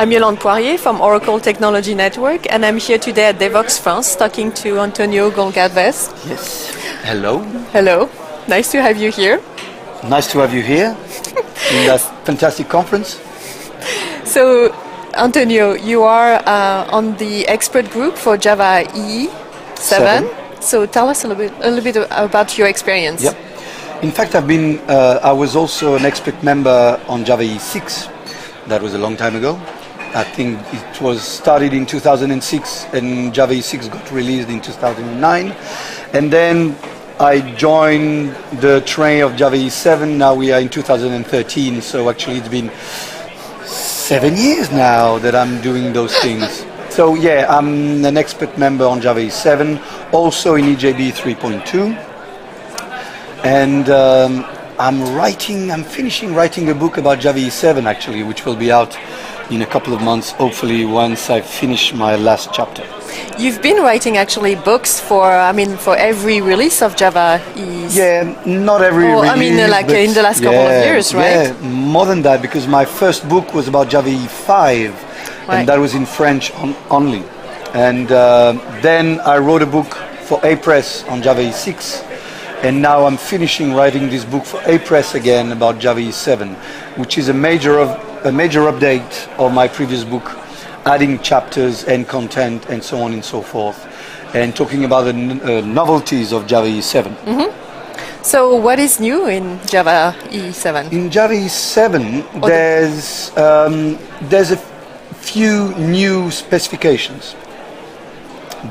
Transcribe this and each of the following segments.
I'm Yolande Poirier from Oracle Technology Network, and I'm here today at DevX France talking to Antonio Goncalves. Yes. Hello. Hello. Nice to have you here. Nice to have you here in that fantastic conference. So, Antonio, you are on the expert group for JEE 7. So tell us a little bit about your experience. Yep. In fact, I was also an expert member on JEE 6. That was a long time ago. I think it was started in 2006 and JEE 6 got released in 2009. And then I joined the train of JEE 7. Now we are in 2013. So actually it's been 7 years now that I'm doing those things. So yeah, I'm an expert member on JEE 7, also in EJB 3.2. And I'm finishing writing a book about JEE 7 actually, which will be out in a couple of months, hopefully once I finish my last chapter. You've been writing actually books for every release of JEE. Yeah, not every release. In the last couple of years, right? Yeah, more than that, because my first book was about JEE 5, right. And that was in French only. And then I wrote a book for Apress on JEE 6, and now I'm finishing writing this book for Apress again about JEE 7, which is a major update of my previous book, adding chapters and content and so on and so forth, and talking about the novelties of JEE 7. Mm-hmm. So what is new in JEE 7? In JEE 7, there's a few new specifications.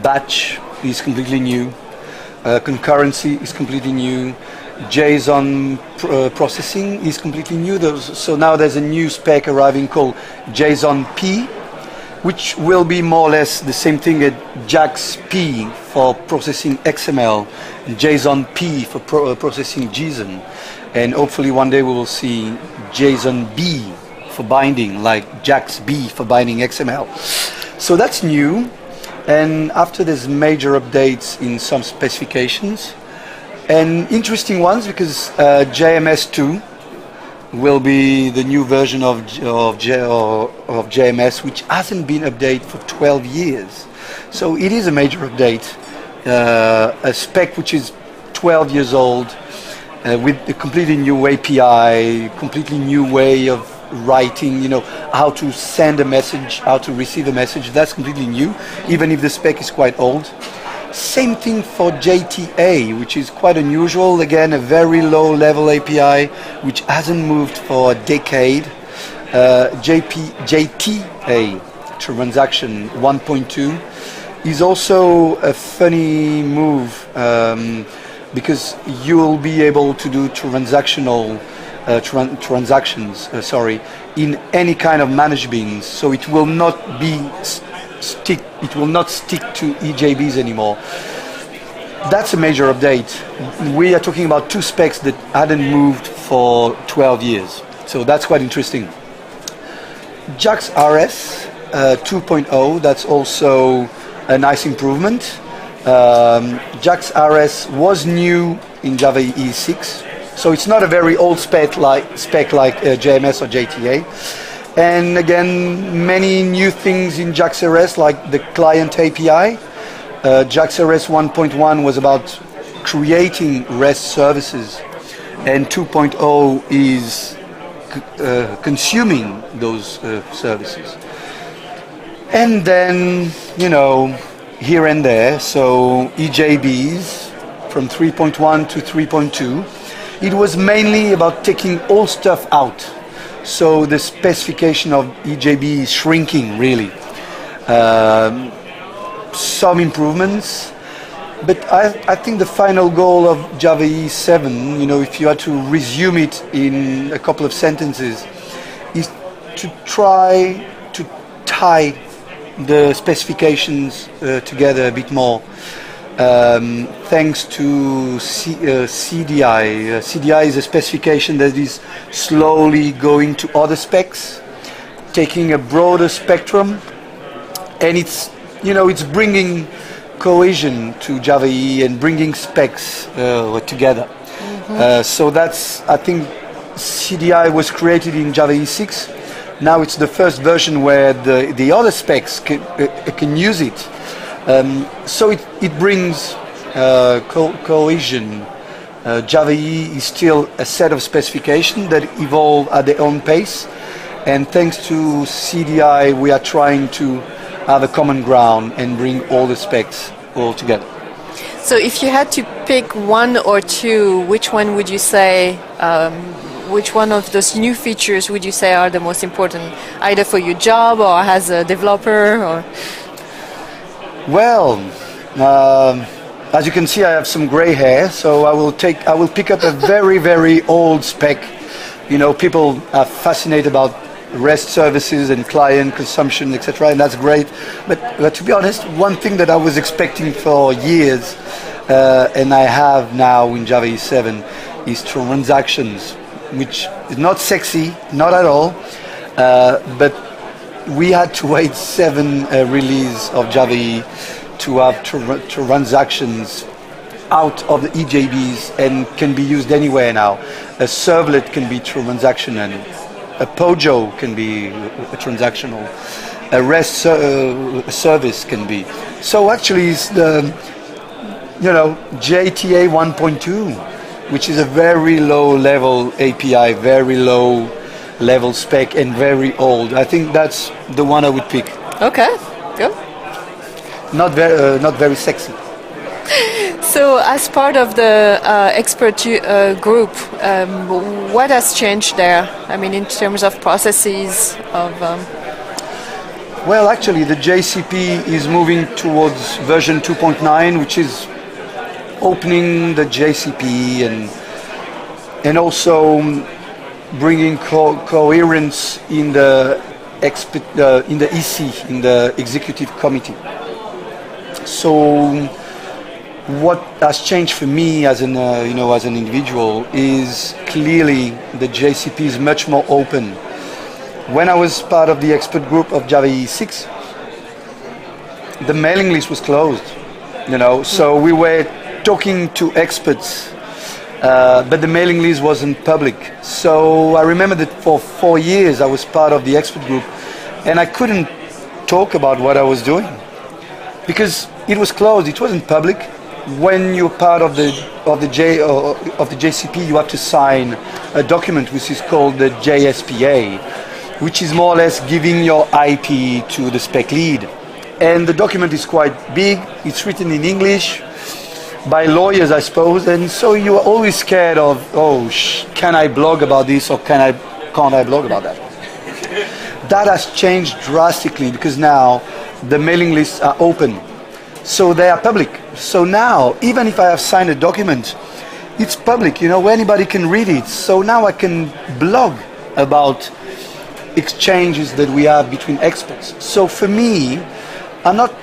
Batch is completely new. Concurrency is completely new. JSON processing is completely new. So now there's a new spec arriving called JSON-P, which will be more or less the same thing as JAX-P for processing XML, JSON-P for processing JSON, and hopefully one day we will see JSON-B for binding, like JAX-B for binding XML. So that's new, and after there's major updates in some specifications, and interesting ones because JMS2 will be the new version of JMS, which hasn't been updated for 12 years. So it is a major update, a spec which is 12 years old, with a completely new API, completely new way of writing, how to send a message, how to receive a message. That's completely new, even if the spec is quite old. Same thing for JTA, which is quite unusual. Again, a very low-level API, which hasn't moved for a decade. JTA, transaction 1.2, is also a funny move because you'll be able to do transactions in any kind of managed beans. So it will not stick to EJBs anymore. That's a major update. We are talking about two specs that hadn't moved for 12 years. So that's quite interesting. JAX-RS 2.0, that's also a nice improvement. JAX-RS was new in JEE 6, so it's not a very old spec like JMS or JTA. And again, many new things in JAX-RS, like the client API. JAX-RS 1.1 was about creating REST services, and 2.0 is consuming those services. And then, here and there, so EJBs from 3.1 to 3.2, it was mainly about taking all stuff out. So the specification of EJB is shrinking, really. Some improvements, but I think the final goal of JEE 7, if you had to resume it in a couple of sentences, is to try to tie the specifications together a bit more. Thanks to CDI. CDI is a specification that is slowly going to other specs, taking a broader spectrum, and it's bringing cohesion to JEE and bringing specs together. Mm-hmm. So I think CDI was created in JEE 6 Now it's the first version where the other specs can use it. So it brings cohesion. Java EE is still a set of specifications that evolve at their own pace, and thanks to CDI we are trying to have a common ground and bring all the specs all together. So if you had to pick one or two, which one would you say, which one of those new features would you say are the most important, either for your job or as a developer? Or? Well, as you can see, I have some gray hair, so I will pick up a very old spec. You know, people are fascinated about REST services and client consumption, etc., and that's great. But to be honest, one thing that I was expecting for years, and I have now in Java EE 7, is transactions, which is not sexy, not at all, but we had to wait 7 release of Java EE to have transactions out of the EJBs and can be used anywhere now. A servlet can be transactional, a POJO can be transactional, a REST service can be. So actually it's the, JTA 1.2, which is a very low level API, very low level spec and very old. I think that's the one I would pick. Okay, good. Not very sexy. So, as part of the expert group, what has changed there? I mean, in terms of processes of. Well, actually, the JCP is moving towards version 2.9, which is opening the JCP and also bringing coherence in the EC, in the executive committee. So what has changed for me as an as an individual is clearly the JCP is much more open. When I was part of the expert group of Java EE 6, the mailing list was closed, so we were talking to experts, but the mailing list wasn't public. So I remember that for 4 years I was part of the expert group and I couldn't talk about what I was doing because it was closed, it wasn't public. When you're part of the JCP, you have to sign a document which is called the JSPA, which is more or less giving your IP to the spec lead. And the document is quite big, it's written in English by lawyers, I suppose, and so you're always scared of, can I blog about this or can't I blog about that? That has changed drastically because now the mailing lists are open. So they are public. So now, even if I have signed a document, it's public, anybody can read it. So now I can blog about exchanges that we have between experts. So for me, I'm not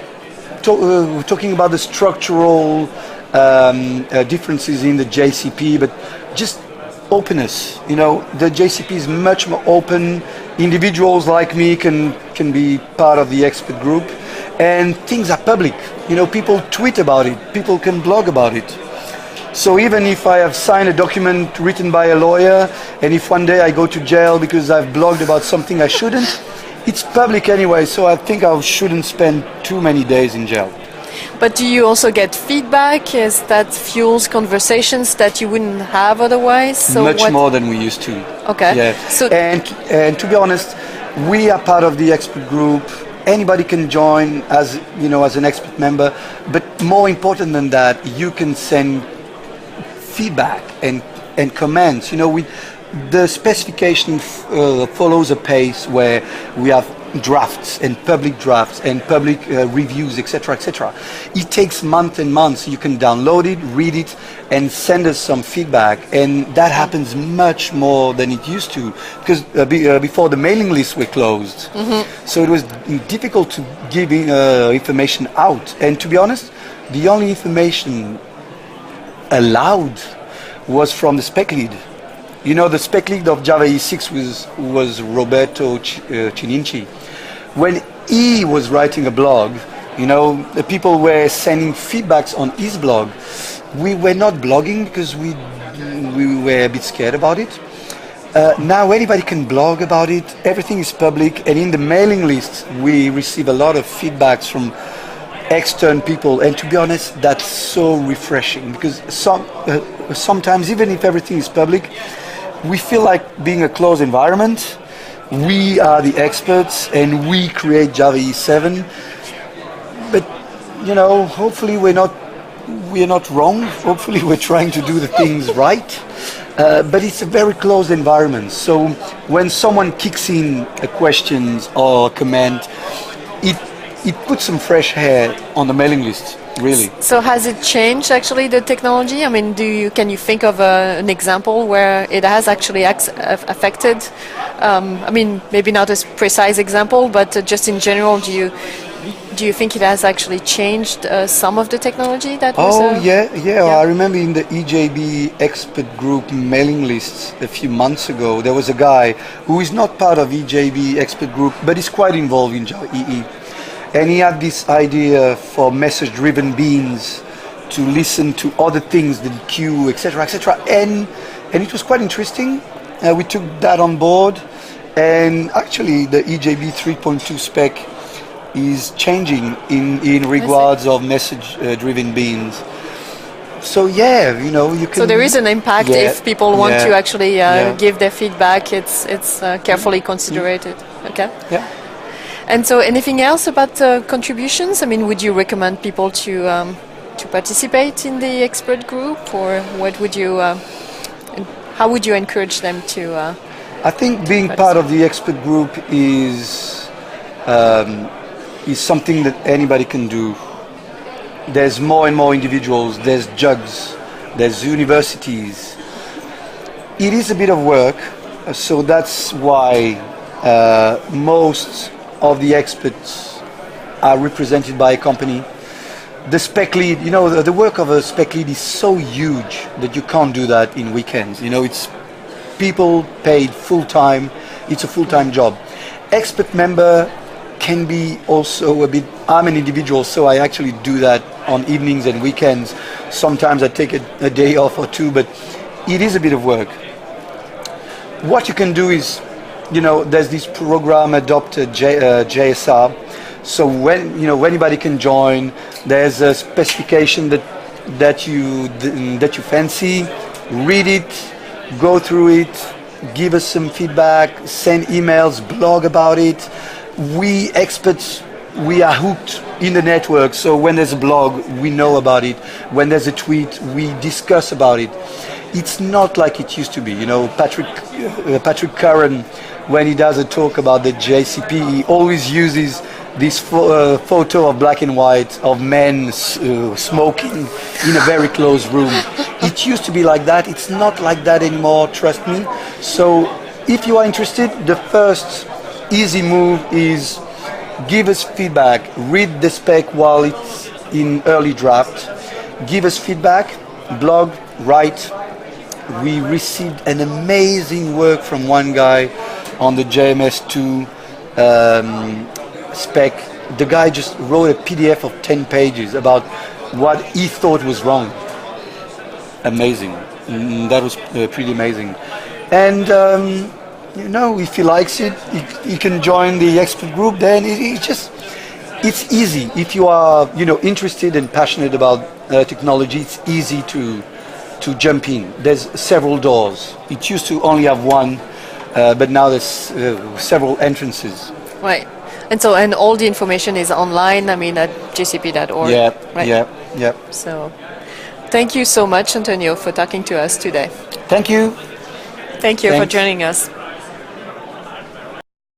talking about the structural differences in the JCP, but just openness. The JCP is much more open. Individuals like me can be part of the expert group. And things are public. People tweet about it. People can blog about it. So even if I have signed a document written by a lawyer, and if one day I go to jail because I've blogged about something I shouldn't, it's public anyway, so I think I shouldn't spend too many days in jail. But do you also get feedback? Is that fuels conversations that you wouldn't have otherwise? So much more than we used to. Okay. Yeah. So and to be honest, we are part of the expert group. Anybody can join as an expert member, but more important than that, you can send feedback and comments. The specification follows a pace where we have drafts and public reviews, etc. It takes months and months. You can download it, read it, and send us some feedback. And that happens much more than it used to, because before the mailing lists were closed. Mm-hmm. So it was difficult to give information out. And to be honest, the only information allowed was from the spec lead. The spec lead of Java EE 6 was Roberto Cininci. When he was writing a blog, the people were sending feedbacks on his blog. We were not blogging because we were a bit scared about it. Now anybody can blog about it. Everything is public, and in the mailing list we receive a lot of feedbacks from external people. And to be honest, that's so refreshing, because sometimes even if everything is public, we feel like being a closed environment. We are the experts, and we create Java.EE 7. But hopefully we're not wrong. Hopefully we're trying to do the things right. But it's a very closed environment. So when someone kicks in a question or a comment, it puts some fresh air on the mailing list, really. So has it changed actually the technology? I mean, can you think of an example where it has actually affected? I mean, maybe not a precise example, but just in general, do you think it has actually changed some of the technology that was? Yeah. I remember in the EJB expert group mailing lists a few months ago, there was a guy who is not part of EJB expert group, but is quite involved in Java.EE. And he had this idea for message-driven beans to listen to other things than queue, etc., etc. And it was quite interesting. We took that on board, and actually the EJB 3.2 spec is changing in regards of message-driven beans. So you can. So there is an impact if people want to actually give their feedback. It's carefully considered. Okay. Yeah. And so, anything else about contributions? I mean, would you recommend people to participate in the expert group, or what would you? How would you encourage them to? I think being part of the expert group is something that anybody can do. There's more and more individuals. There's jugs. There's universities. It is a bit of work, so that's why most of the experts are represented by a company. The spec lead, the work of a spec lead is so huge that you can't do that in weekends. It's people paid full time. It's a full-time job. Expert member can be also a bit. I'm an individual, so I actually do that on evenings and weekends. Sometimes I take a day off or two, but it is a bit of work. What you can do is, there's this program adopted, JSR. So when anybody can join, there's a specification that you fancy, read it, go through it, give us some feedback, send emails, blog about it. We experts, we are hooked in the network. So when there's a blog, we know about it. When there's a tweet, we discuss about it. It's not like it used to be. Patrick Curran, when he does a talk about the JCP, he always uses this photo of black and white of men smoking in a very closed room. It used to be like that. It's not like that anymore, trust me. So if you are interested, the first easy move is give us feedback. Read the spec while it's in early draft. Give us feedback, blog, write. We received an amazing work from one guy on the JMS2 spec. The guy just wrote a PDF of 10 pages about what he thought was wrong. Amazing. That was pretty amazing. And if he likes it, he can join the expert group. Then it's easy. If you are interested and passionate about technology, it's easy to jump in. There's several doors. It used to only have one, but now there's several entrances. Right. And all the information is online, at jcp.org. Yeah, right? Yeah. So, thank you so much, Antonio, for talking to us today. Thank you. Thanks for joining us.